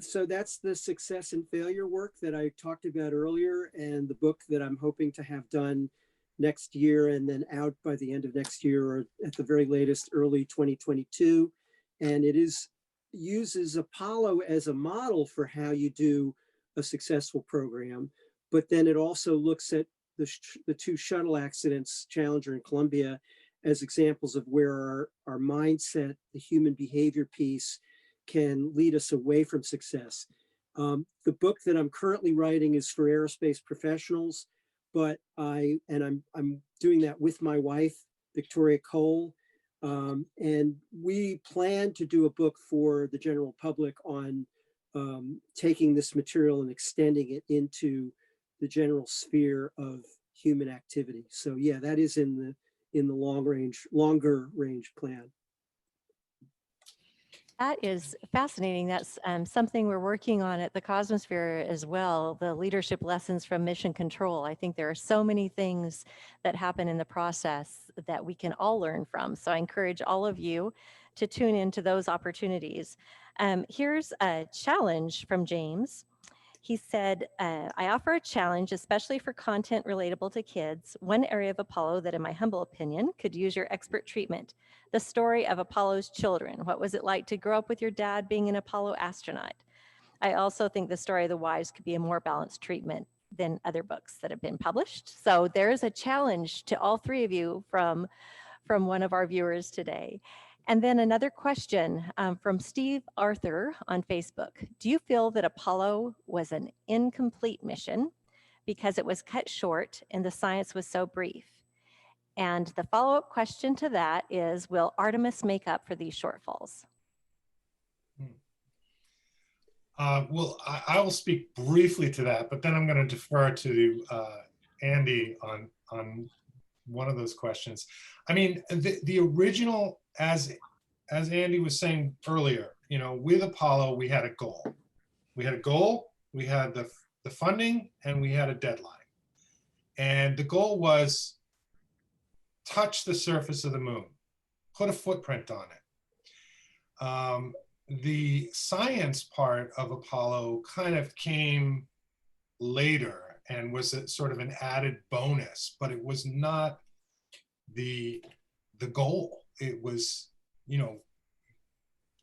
So that's the success and failure work that I talked about earlier, and the book that I'm hoping to have done next year and then out by the end of next year, or at the very latest, early 2022. And it uses Apollo as a model for how you do a successful program. But then it also looks at the two shuttle accidents, Challenger and Columbia, as examples of where our mindset, the human behavior piece, can lead us away from success. The book that I'm currently writing is for aerospace professionals, but I'm doing that with my wife, Victoria Cole, and we plan to do a book for the general public on taking this material and extending it into the general sphere of human activity. So yeah, that is in the longer range plan. That is fascinating. That's something we're working on at the Cosmosphere as well, the leadership lessons from mission control. I think there are so many things that happen in the process that we can all learn from. So I encourage all of you to tune into those opportunities. Here's a challenge from James. He said, I offer a challenge, especially for content relatable to kids. One area of Apollo that, in my humble opinion, could use your expert treatment. The story of Apollo's children. What was it like to grow up with your dad being an Apollo astronaut? I also think the story of the wives could be a more balanced treatment than other books that have been published. So there's a challenge to all three of you from one of our viewers today. And then another question from Steve Arthur on Facebook. Do you feel that Apollo was an incomplete mission because it was cut short and the science was so brief? And the follow-up question to that is, will Artemis make up for these shortfalls? Well, I will speak briefly to that, but then I'm going to defer to Andy on one of those questions. I mean, the original, as Andy was saying earlier, you know, with Apollo, we had a goal. We had a goal, we had the funding, and we had a deadline. And the goal was touch the surface of the moon, put a footprint on it. The science part of Apollo kind of came later and was sort of an added bonus, but it was not the goal. It was, you know,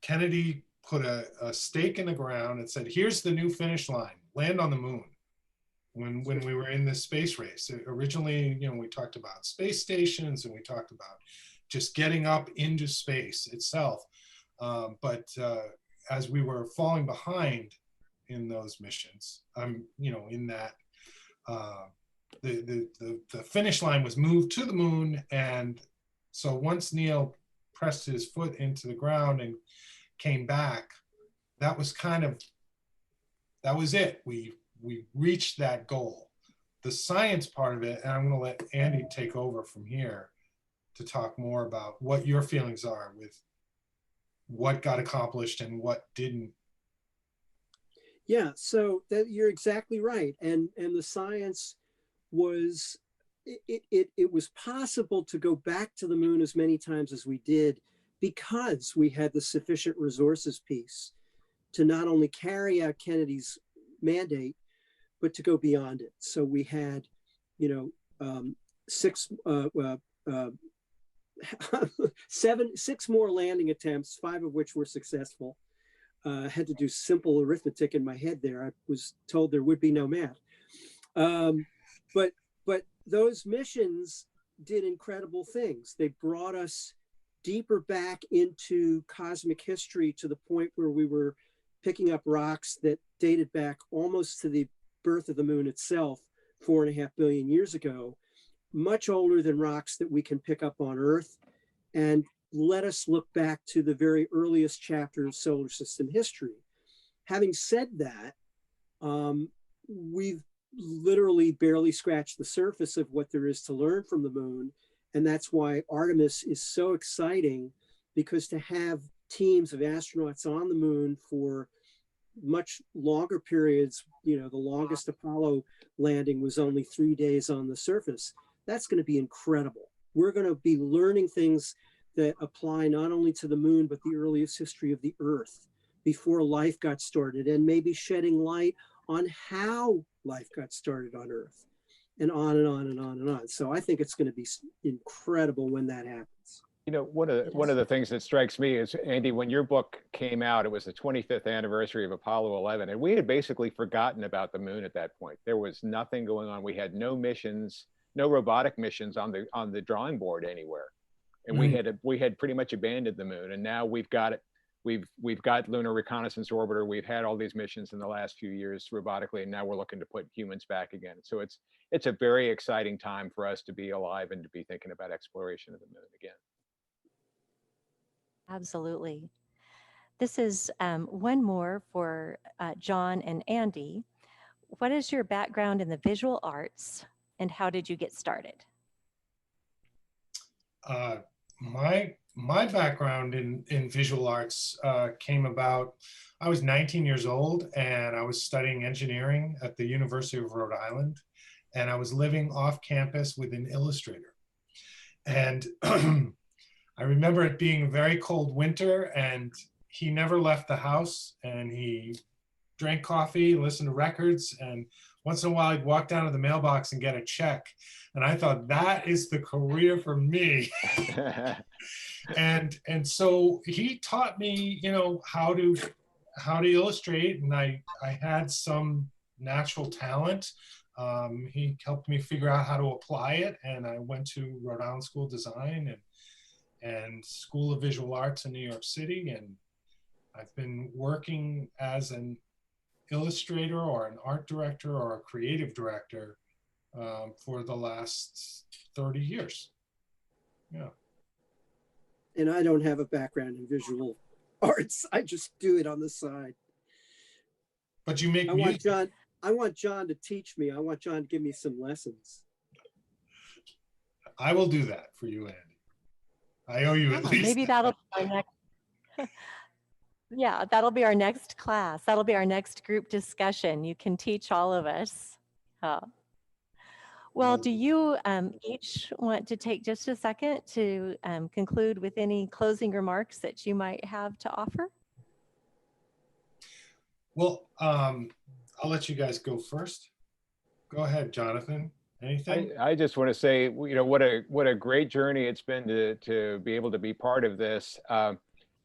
Kennedy put a stake in the ground and said, here's the new finish line, land on the moon. When we were in this space race, originally, you know, we talked about space stations and we talked about just getting up into space itself. But as we were falling behind in those missions, you know, in that the finish line was moved to the moon. And so once Neil pressed his foot into the ground and came back, that was it. We reached that goal. The science part of it, and I'm going to let Andy take over from here to talk more about what your feelings are with what got accomplished and what didn't. Yeah, so that you're exactly right. And the science was, it was possible to go back to the moon as many times as we did because we had the sufficient resources piece to not only carry out Kennedy's mandate, but to go beyond it. So we had, you know, six more landing attempts, 5 of which were successful. Had to do simple arithmetic in my head there. I was told there would be no math. But those missions did incredible things. They brought us deeper back into cosmic history to the point where we were picking up rocks that dated back almost to the birth of the moon itself, 4.5 billion years ago, much older than rocks that we can pick up on Earth, and let us look back to the very earliest chapter of solar system history. Having said that, we've literally barely scratched the surface of what there is to learn from the moon. And that's why Artemis is so exciting, because to have teams of astronauts on the moon for much longer periods, you know, the longest Apollo landing was only 3 days on the surface. That's going to be incredible. We're going to be learning things that apply not only to the moon, but the earliest history of the Earth before life got started, and maybe shedding light on how life got started on Earth, and on and on and on and on. So I think it's going to be incredible when that happens. You know, one of the things that strikes me is, Andy, when your book came out, it was the 25th anniversary of Apollo 11, and we had basically forgotten about the moon at that point. There was nothing going on. We had no missions, no robotic missions on the drawing board anywhere, and we had pretty much abandoned the moon. And now we've got it. We've got Lunar Reconnaissance Orbiter. We've had all these missions in the last few years robotically, and now we're looking to put humans back again. So it's a very exciting time for us to be alive and to be thinking about exploration of the moon again. Absolutely. This is one more for John and Andy. What is your background in the visual arts, and how did you get started? My background in visual arts came about, I was 19 years old and I was studying engineering at the University of Rhode Island, and I was living off campus with an illustrator. And I remember it being a very cold winter, and he never left the house, and he drank coffee, listened to records, and once in a while he'd walk down to the mailbox and get a check. And I thought, that is the career for me. and so he taught me, you know, how to illustrate, and I had some natural talent. He helped me figure out how to apply it, and I went to Rhode Island School of Design and School of Visual Arts in New York City, and I've been working as an illustrator or an art director or a creative director for the last 30 years. Yeah. And I don't have a background in visual arts. I just do it on the side. But you make music. I want John to teach me. I want John to give me some lessons. I will do that for you, Andy. I owe you at least. Maybe that'll be our next. Yeah, that'll be our next class. That'll be our next group discussion. You can teach all of us. Well, do you each want to take just a second to conclude with any closing remarks that you might have to offer? Well, I'll let you guys go first. Go ahead, Jonathan. Anything? I just want to say, you know, what a great journey it's been to be able to be part of this.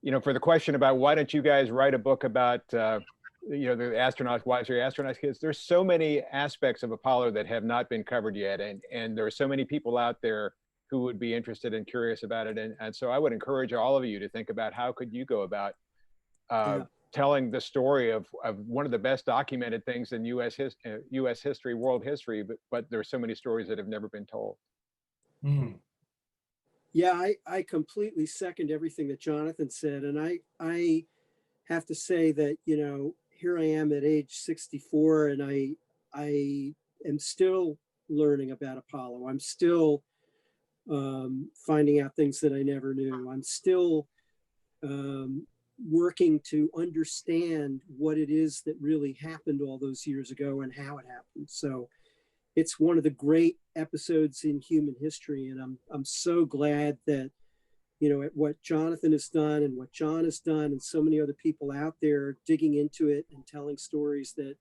You know, for the question about why don't you guys write a book about, you know, the astronauts, why is your astronauts kids? There's so many aspects of Apollo that have not been covered yet. And there are so many people out there who would be interested and curious about it. And so I would encourage all of you to think about how could you go about telling the story of one of the best documented things in U.S. history, world history, but there are so many stories that have never been told. Mm. Yeah, I completely second everything that Jonathan said. And I have to say that, you know, here I am at age 64, and I am still learning about Apollo. I'm still finding out things that I never knew. I'm still working to understand what it is that really happened all those years ago and how it happened. So it's one of the great episodes in human history, and I'm so glad that at what Jonathan has done and what John has done, and so many other people out there digging into it and telling stories that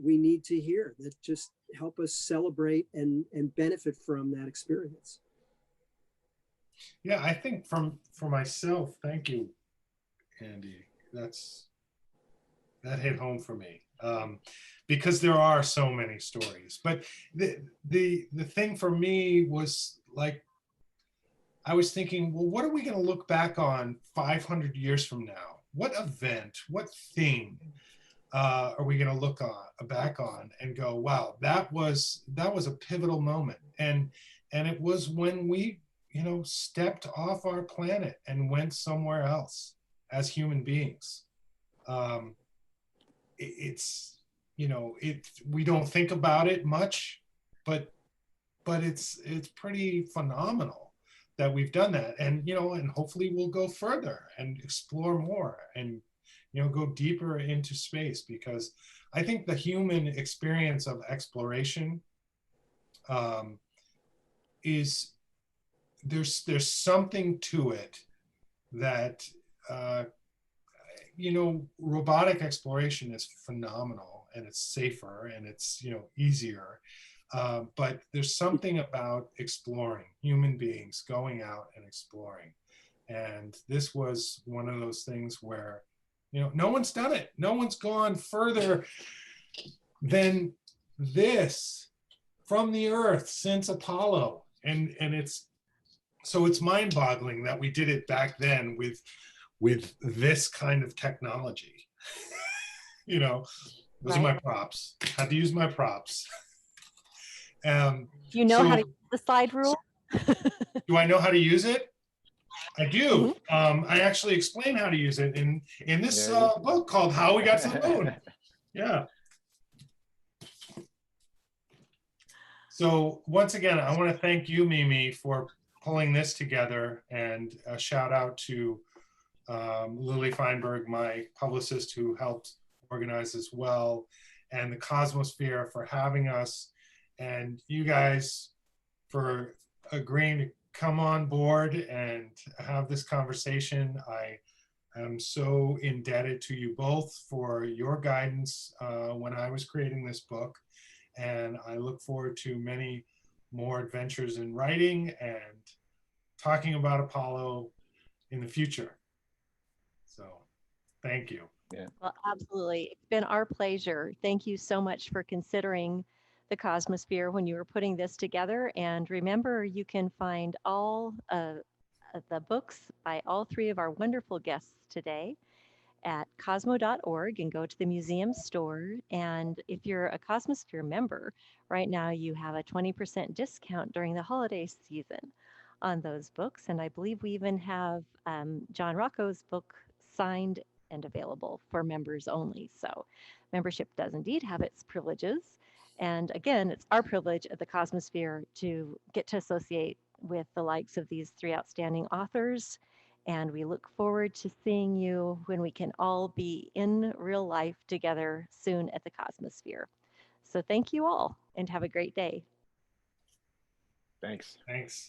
we need to hear, that just help us celebrate and benefit from that experience. Yeah, I think for myself, thank you, Andy. That hit home for me, because there are so many stories. But the thing for me was like, I was thinking, well, what are we going to look back on 500 years from now? What event, what thing are we going to look back on and go, wow, that was a pivotal moment, and it was when we, stepped off our planet and went somewhere else as human beings. It's, we don't think about it much, but it's pretty phenomenal that we've done that, and and hopefully we'll go further and explore more and go deeper into space, because I think the human experience of exploration is there's something to it that robotic exploration is phenomenal, and it's safer, and it's easier, but there's something about exploring, human beings going out and exploring, and this was one of those things where no one's done it. No one's gone further than this from the Earth since Apollo. And it's mind-boggling that we did it back then with this kind of technology. Those Right. are my props. Had to use my props. You know how to use the slide rule? Do I know how to use it? I do. I actually explain how to use it in this book called How We Got to the Moon. Yeah. So once again, I want to thank you, Mimi, for pulling this together, and a shout out to Lily Feinberg, my publicist, who helped organize as well, and the Cosmosphere for having us, and you guys for agreeing to come on board and have this conversation. I am so indebted to you both for your guidance when I was creating this book, and I look forward to many more adventures in writing and talking about Apollo in the future. So thank you. Yeah. Well, absolutely. It's been our pleasure. Thank you so much for considering the Cosmosphere when you were putting this together. And remember, you can find all the books by all three of our wonderful guests today at cosmo.org, and go to the museum store. And if you're a Cosmosphere member, right now you have a 20% discount during the holiday season on those books. And I believe we even have John Rocco's book signed and available for members only. So membership does indeed have its privileges. And again, it's our privilege at the Cosmosphere to get to associate with the likes of these three outstanding authors. And we look forward to seeing you when we can all be in real life together soon at the Cosmosphere. So thank you all, and have a great day. Thanks. Thanks.